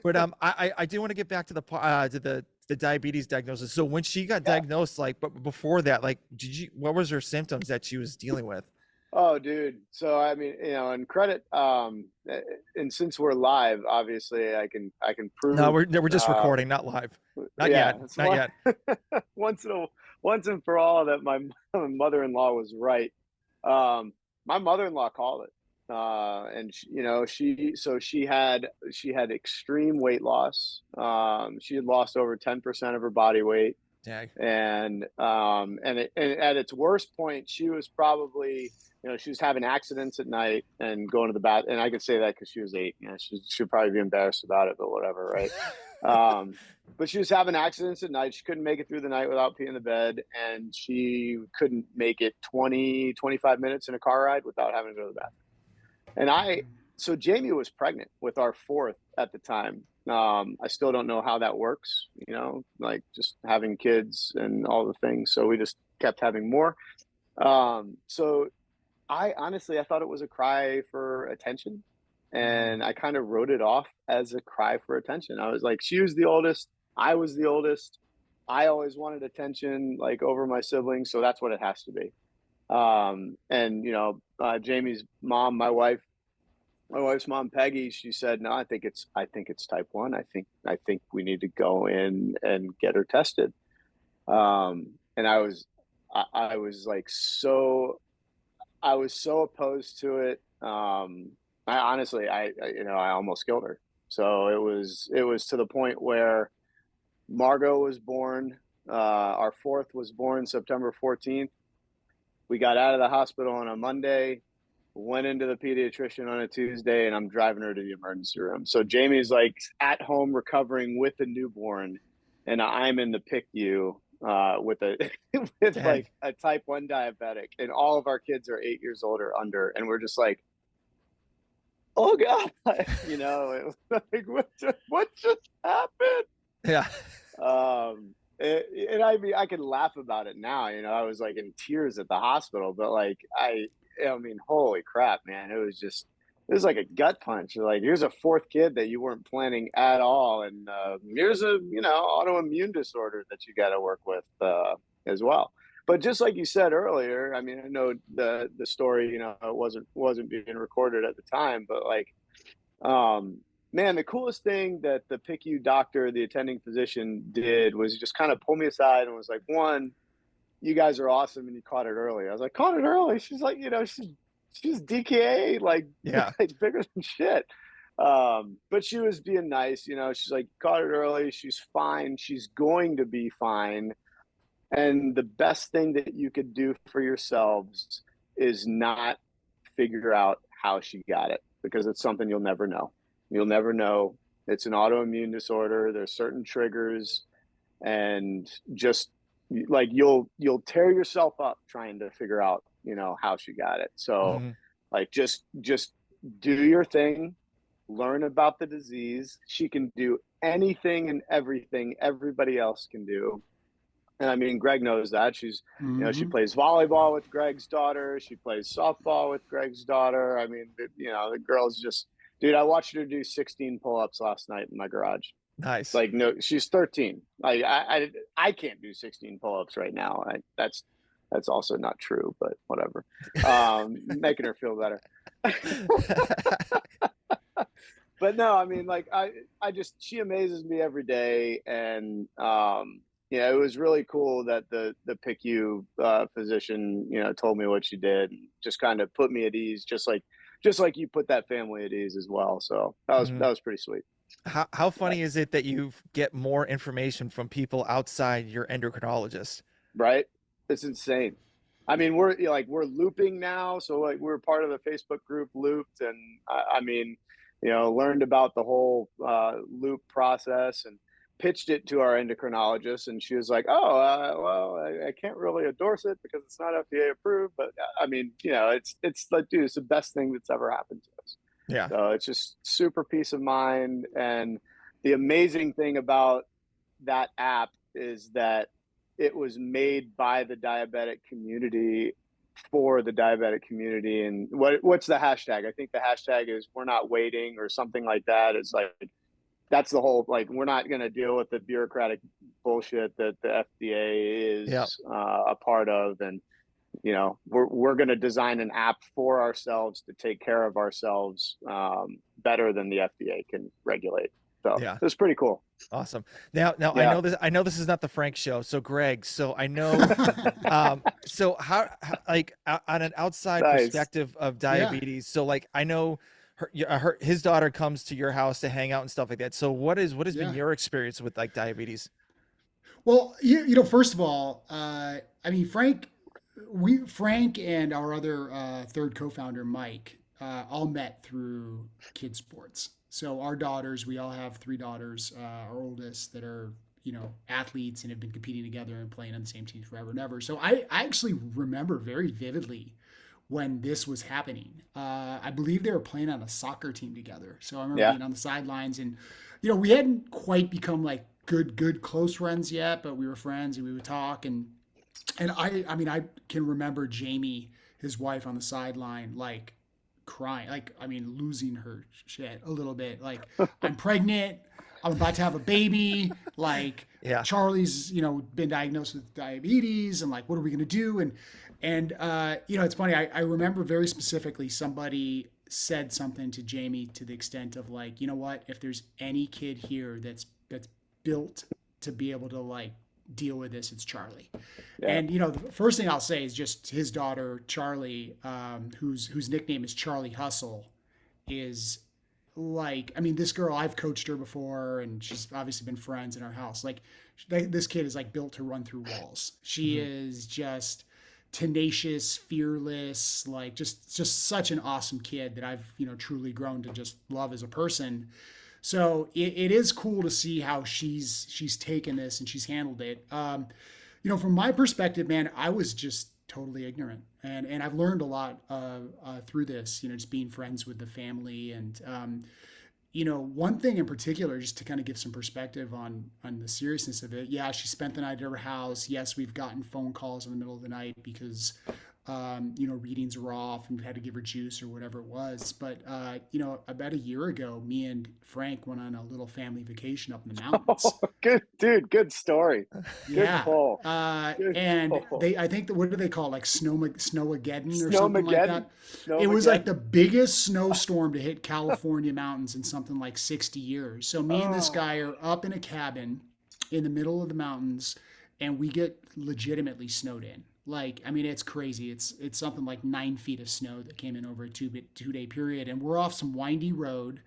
But I do want to get back to the diabetes diagnosis. So when she got diagnosed, like, but before that, like, what was her symptoms that she was dealing with? Oh, dude. So I mean, and credit, and since we're live, obviously I can No, prove, we're just recording, not live. Not yeah, yet. it's Not one, yet. once and for all that my mother-in-law was right. My mother-in-law called it. And she had extreme weight loss. She had lost over 10% of her body weight. Dag. And at its worst point, she was probably, she was having accidents at night and going to the bath. And I could say that because she was 8. She'd probably be embarrassed about it, but whatever, right? But she was having accidents at night. She couldn't make it through the night without peeing the bed, and she couldn't make it 20-25 minutes in a car ride without having to go to the bathroom. So Jamie was pregnant with our fourth at the time. I still don't know how that works, like just having kids and all the things. So we just kept having more. So I honestly, I thought it was a cry for attention, and I kind of wrote it off as a cry for attention. I was like, she was the oldest. I was the oldest. I always wanted attention, like over my siblings. So that's what it has to be. And Jamie's mom, my wife's mom, Peggy, she said, no, I think it's type 1. I think we need to go in and get her tested. And I was like, I was so opposed to it. I honestly, I almost killed her. So it was to the point where Margot was born. Our fourth was born September 14th. We got out of the hospital on a Monday, went into the pediatrician on a Tuesday, and I'm driving her to the emergency room. So Jamie's like at home recovering with a newborn, and I'm in the PICU with a with Dag. like a type 1 diabetic, and all of our kids are 8 years old or under, and we're just like, oh God, it was like, what just happened? Yeah. And I mean, I can laugh about it now. I was like in tears at the hospital, but like, I mean, holy crap, man! It was like a gut punch. Like, here's a fourth kid that you weren't planning at all, and here's a autoimmune disorder that you got to work with as well. But just like you said earlier, I mean, I know the story, it wasn't being recorded at the time, but like, man, the coolest thing that the PICU doctor, the attending physician, did was just kind of pull me aside and was like, "One, you guys are awesome, and you caught it early." I was like, "Caught it early?" She's like, she's DKA, like, Yeah. like bigger than shit. But she was being nice. She's like, "Caught it early. She's fine. She's going to be fine. And the best thing that you could do for yourselves is not figure out how she got it, because it's something you'll never know. You'll never know. It's an autoimmune disorder. There's certain triggers, and just like you'll tear yourself up trying to figure out, how she got it. So Mhm. like just do your thing, learn about the disease. She can do anything and everything everybody else can do. And I mean, Greg knows that. She Hmm. plays volleyball with Greg's daughter. She plays softball with Greg's daughter. I mean, the girl's just, dude, I watched her do 16 pull-ups last night in my garage. Nice. Like, no, she's 13. Like, I can't do 16 pull-ups right now. That's also not true, but whatever. Making her feel better. But no, I mean, like, she amazes me every day. And, it was really cool that the PICU physician, told me what she did, and just kind of put me at ease, just like you put that family at ease as well. So that was, Mhm. that was pretty sweet. How funny is it that you get more information from people outside your endocrinologist? Right? It's insane. I mean, we're looping now. So like we're part of the Facebook group Looped, and I mean, learned about the whole loop process and pitched it to our endocrinologist, and she was like, "Oh, well, I can't really endorse it because it's not FDA approved, but I mean, it's like, dude, it's the best thing that's ever happened to us." Yeah. So it's just super peace of mind. And the amazing thing about that app is that it was made by the diabetic community for the diabetic community. And what's the hashtag? I think the hashtag is "we're not waiting" or something like that. It's like that's the whole, like, we're not going to deal with the bureaucratic bullshit that the FDA Yeah. is a part of. And, we're going to design an app for ourselves to take care of ourselves better than the FDA can regulate. So Yeah. it's pretty cool. Awesome. Now Yeah. I know this is not the Frank show. So Greg, so I know, so like on an outside Nice. perspective of diabetes, so like I know his daughter comes to your house to hang out and stuff like that. So what has been your experience with like diabetes? Well, first of all, I mean, Frank and our other third co-founder, Mike, all met through kid sports. So our daughters, we all have three daughters, our oldest, that are, athletes and have been competing together and playing on the same teams forever and ever. So I actually remember very vividly when this was happening. I believe they were playing on a soccer team together. So I remember being on the sidelines, and we hadn't quite become like good close friends yet, but we were friends and we would talk. And I mean, I can remember Jamie, his wife, on the sideline, like crying, like, I mean, losing her shit a little bit. Like, I'm pregnant, I'm about to have a baby. Like, Charlie's, been diagnosed with diabetes, and like, what are we gonna do? And it's funny. I remember very specifically somebody said something to Jamie to the extent of like, you know what? If there's any kid here that's built to be able to like deal with this, it's Charlie. Yeah. And the first thing I'll say is just his daughter Charlie, whose nickname is Charlie Hustle, is like, I mean, this girl, I've coached her before, and she's obviously been friends in our house. Like, this kid is like built to run through walls. She is just tenacious, fearless, like just such an awesome kid that I've truly grown to just love as a person. So it is cool to see how she's taken this and she's handled it. From my perspective, man, I was just totally ignorant, and I've learned a lot through this. Just being friends with the family, and one thing in particular, just to kind of give some perspective on the seriousness of it. Yeah, she spent the night at her house. Yes, we've gotten phone calls in the middle of the night because readings were off and we had to give her juice or whatever it was. But, about a year ago, me and Frank went on a little family vacation up in the mountains. Oh, good, dude. Good story. Yeah. Good pull. I think what do they call it? Like Snowmageddon or something like that. It was like the biggest snowstorm to hit California mountains in something like 60 years. So me and this guy are up in a cabin in the middle of the mountains, and we get legitimately snowed in. Like, I mean, it's crazy. It's something like 9 feet of snow that came in over a 2-day period. And we're off some windy road,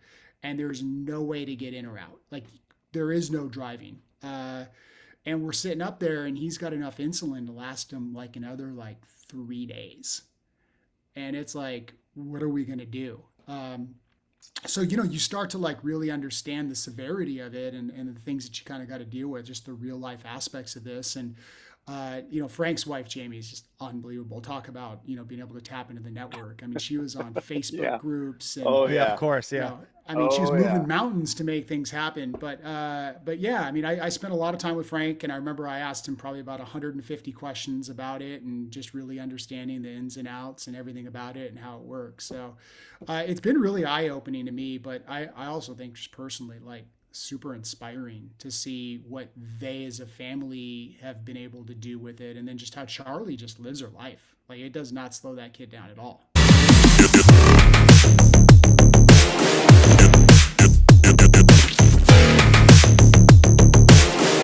and there's no way to get in or out. Like, there is no driving. And we're sitting up there, and he's got enough insulin to last him like another like 3 days. And it's like, what are we going to do? So, you start to like really understand the severity of it, and the things that you kind of got to deal with, just the real life aspects of this. And Frank's wife, Jamie, is just unbelievable. Talk about, being able to tap into the network. I mean, she was on Facebook groups. And, of course. Yeah. I mean, she was moving mountains to make things happen. But yeah, I mean, I spent a lot of time with Frank, and I remember I asked him probably about 150 questions about it, and just really understanding the ins and outs and everything about it and how it works. So it's been really eye-opening to me, but I also think just personally, like, super inspiring to see what they as a family have been able to do with it, and then just how Charlie just lives her life. Like, it does not slow that kid down at all.